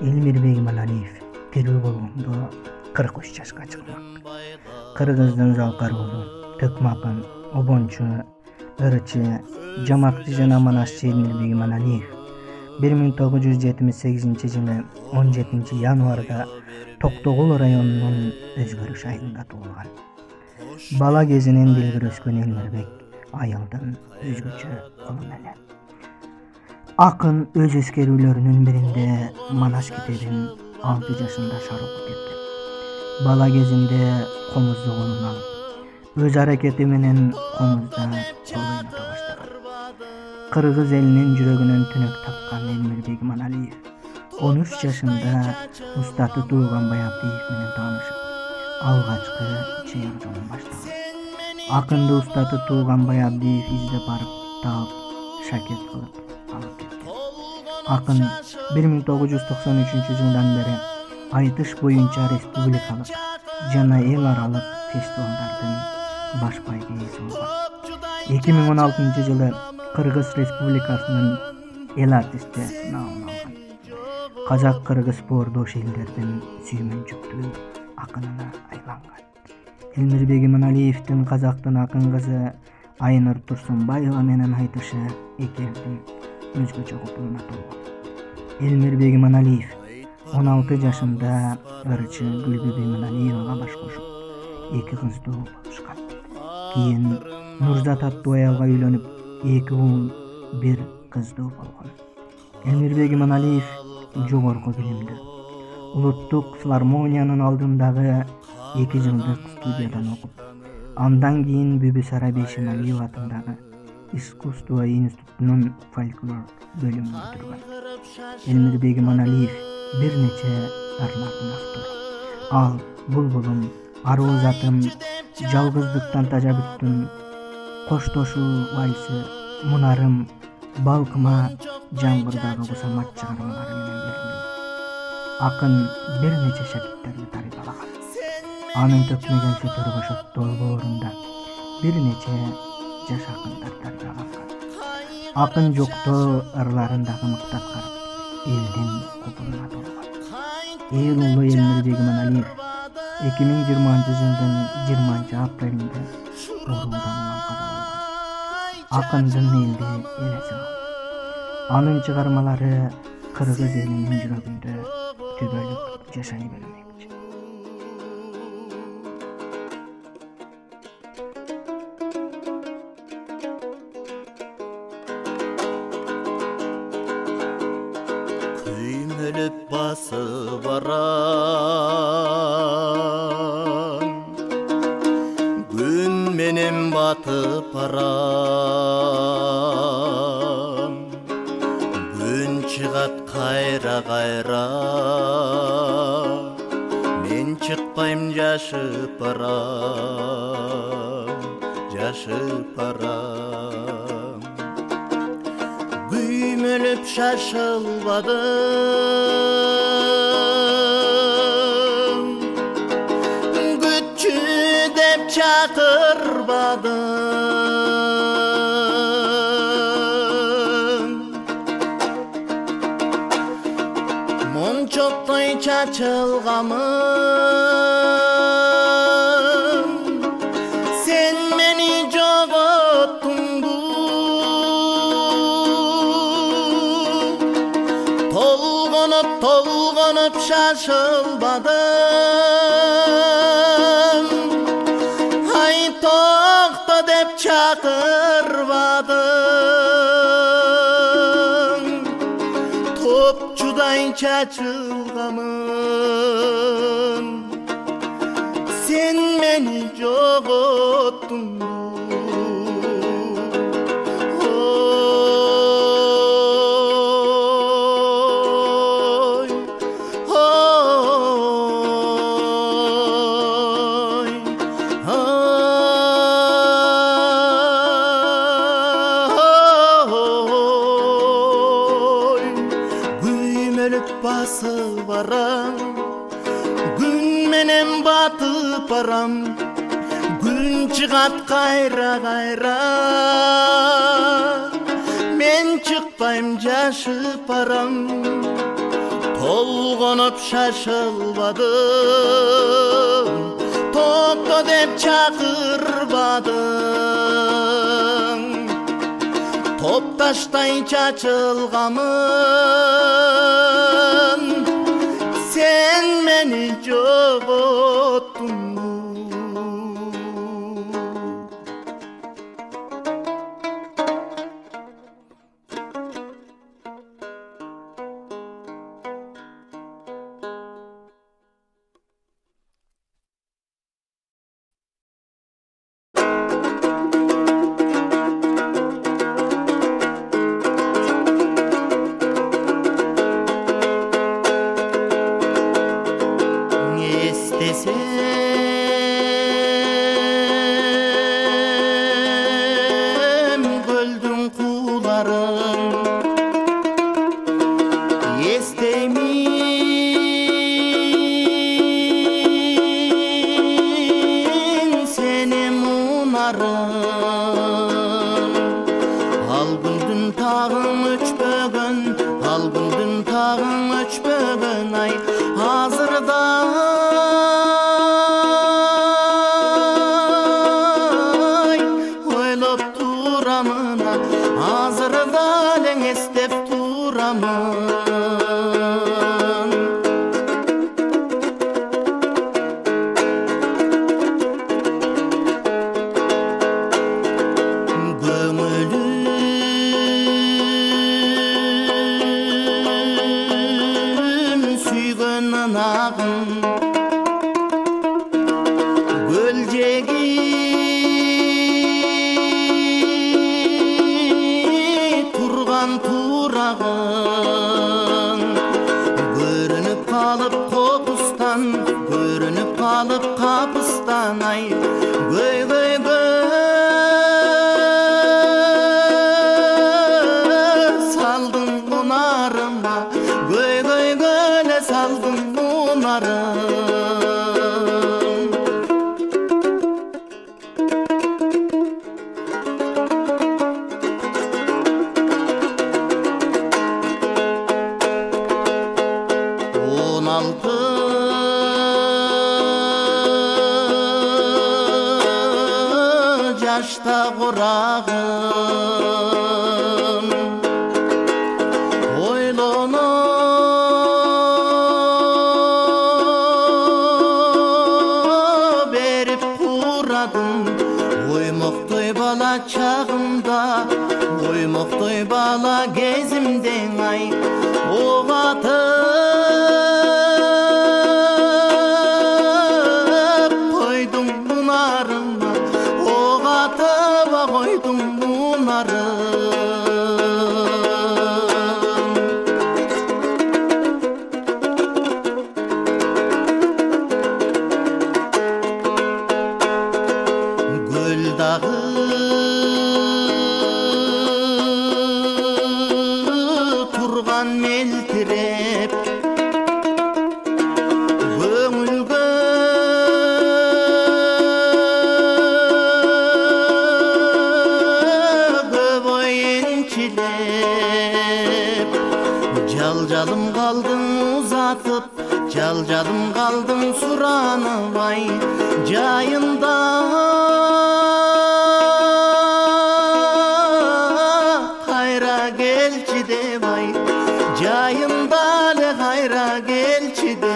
Элмирбек Иманалиев тирүү болгондо 43 жашка чыкмак. Кыргыздын Залкар уулу, Төкмакын, Обончу, Ырчы, Жамакчы жана Манасчы Элмирбек Иманалиев 1978 жылы 17 январда Токтогул районунун Өзгөрүш айылында туулган. Бала кезинен билгир өскөн Элмирбек айылдын өзгөчө улуу эле. Акын өз эскерүүлөрүнүн биринде Манас китебин 6 жашында шар окуп кеткен. Бала кезинде комузду колуна алып, өз аракети менен комузда кол ойното баштаган. Кыргыз элинин жүрөгүнөн түнөк тапкан Элмирбек Иманалиев 13 жашында устаты Тууганбай Абдиев менен таанышып, алгачкы чыйыр жолун баштаган. Акынды устаты Тууганбай Абдиев издеп барып, таап, шакет кылып алып кеткен. Акын 1993 жылдан бери айтыш боюнча республикалык жана эл аралык фестивалдардын баш байгы ээси болгон. 2016 жылы Кыргыз Республикасынын эл артисти наамын алган. Казак-кыргыз боордош элдердин сүймөнчүктүү акынына айланган. Элмирбек Иманалиевдин казактын акын кызы Айнур Турсунбаева менен айтышы эки элдин өзгөчө кутулуна толгон. Элмирбек Иманалиев 16 жашында Ырчы Гүлбүбү Иманалиевага баш кошуп, эки кызды болушкан. Кийин Нурзат аттуу аялга үйлөнүп, эки уул, бир кызды болгон. Элмирбек Иманалиев жогорку билимдүү. Улуттук филармониянын алдындагы 2 жылдык студиядан окуп, андан кийин Бүбүсара Бейшеналиев атындагы Искусство институтунун фольклор бөлүмүн бүтүргөн. Элмирбек Иманалиев бир нече ырлардын автору. Ал Булбулум, Аруу затым, Жалгыздыктан тажа бүттүм, Коштошуу вальсы, Мунарым, Балкыма, Жаңгырдагы кусамат чыгармалары менен белгилүү. Акын бир нече шакирттерди тарбиялаган. Анын төкмөгөн сөтөргө долбоорунда бир нече жаш акындар тарбиялаган. Акын жоктоо ырларындагы мыктаткарып, элдин купулуна толгон. Эл улуу Элмирбек Иманалиев 2020 жылдын 20 апрелинде оорудан улам каза болгон. Акындын элди элеси калды. Анын чыгармалары кыргыз элинин жүрөгүндө түбөлүк жашай бермекчи. Күймөлүп басып барам, күн менен батып барам, күн чыгат кайра, мен чыкпайм жашып барам. Күймөлүп шашылбадым, күтчү деп чакырбадым, мончоктой чачылганмын, сен мени жоготтуңбу, толгонуп шашылбадым, ай токто деп чакырбадым, топчудай чачылганмын, сен мени жоготтуңбу. Басып барам, күн менен батып барам, күн чыгат кайра, мен чыкпайм жашып барам, толгонуп шашылбадым, топто деп чакырбадым. Топташтай чачылганмын, сен мени жоготтуң. Естесем көлдүн кууларын, эстеймин сени мунарын. Ал күндүн тагын өчпөгөн, ал күндүн тагын өчпөгөн, ай азырда ойлоп турамын, азырда элең эстеп турамын. Көңүлүм сүйгөн ынагын, көлжеги турган турагын, көрүнүп калып копустан, көрүнүп калып капыстан, ай көй көй салдың мунарыма, көй көй көле салдың мунарын. Он алты жашта курагым, ойлоно берип курадым. Оймоктой бала чагымда, оймоктой бала кезимде, ай ок атып койдум мунарыма, ок атып койдум мунарын. Көл дагы турган мелтиреп, көңүлгө көп ой энчилеп, жалжалым калдым узатып, жалжалым калдым суранып, ай жайында кайра келчи деп, ай жайында эле кайра келчи деп.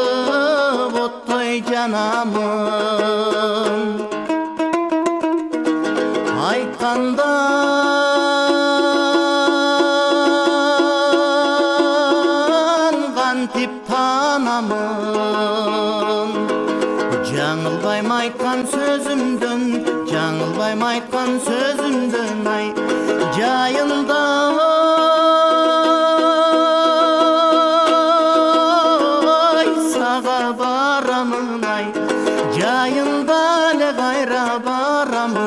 Албырып оттой жанамын, айтканда кантип танамын. Жаңылбайм айткан сөзүмдөн, жаңылбайм айткан сөзүмдөн, ай жайында сага барамын, ай жайында эле кайра барамын.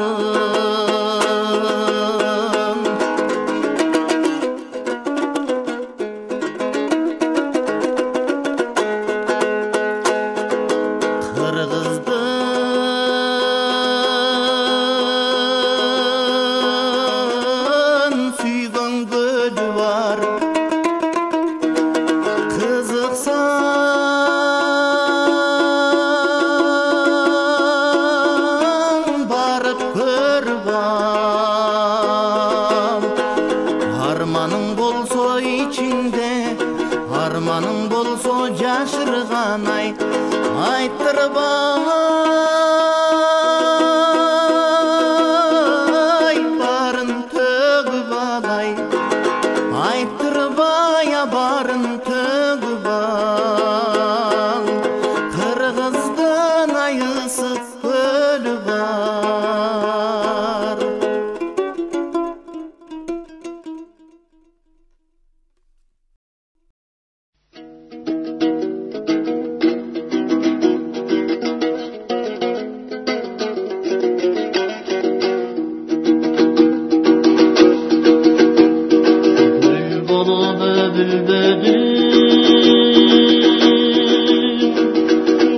bolso jaşırgan ay aytırbay barın tögüp alay aytırbay barın tögüp al Kırgızdan ayısıp ölüp bar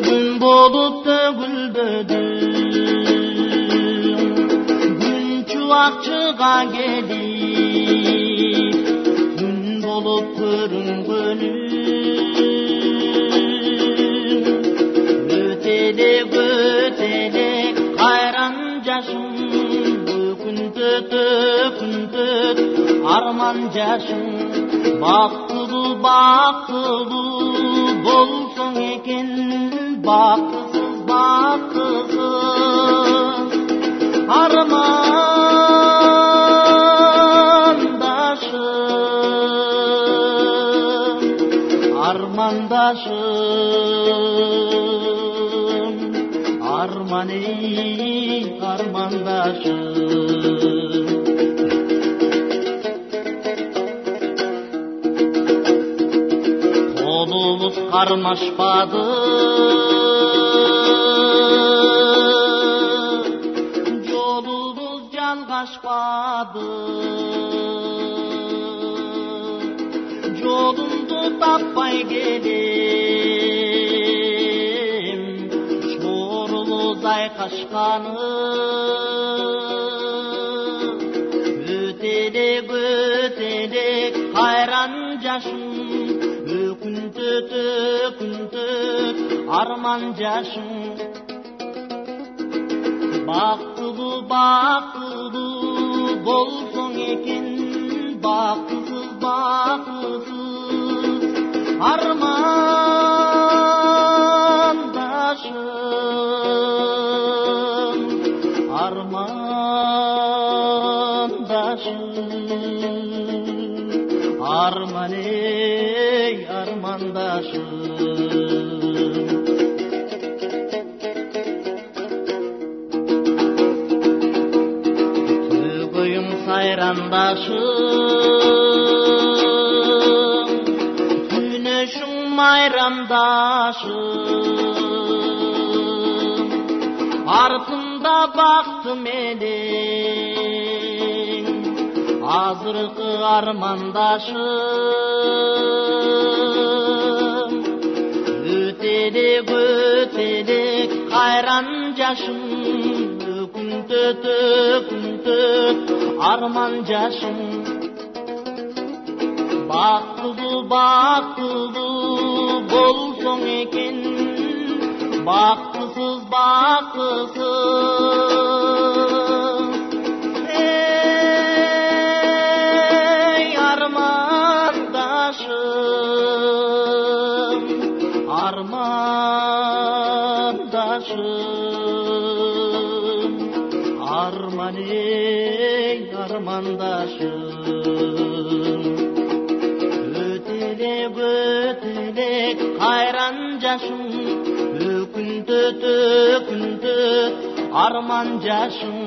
Gün bolup da gülbedim Gün çuvakçıga gelip Gün bolup körüngönüm Ötelek ötelek kayran jaşım Gün tötök arman jaşım Baktulu baktulu bolsun eken Baktısız baktısız armandaşım Armandaşım Arman ey armandaşım Kolumuz karmaşmadı Yolumuz yalgaşmadı Yolumdu tapmay gelim Çorumuz aykaşkanı Ötelek ötelek hayran jaşım Küntütük arman jaşım Baktulu baktulu bolsun eken Baktısız baktısız armandaşım Armandaşım Arman ey armandaşım Tügüyüm sayrandaşım Güneşim mayramdaşım Ardında baktım elin Azırkı armandaşım Ötelek ötelek kayran jaşım Küntütük arman jaşım Baktulu baktulu bolsun eken Baktısız baktısız Ey armandaşım Armandaşım Arman ey armandaşım Ötelek ötelek hayran jaşım Küntütük arman jaşım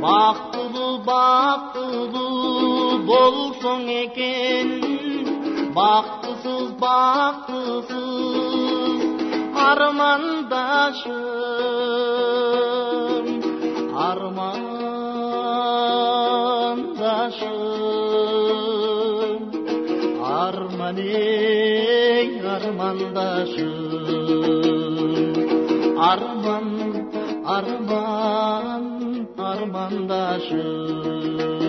Baktulu baktulu bolsun eken Baktısız baktısız armandaşım Armandaşım Arman ey armandaşım Arman armandaşım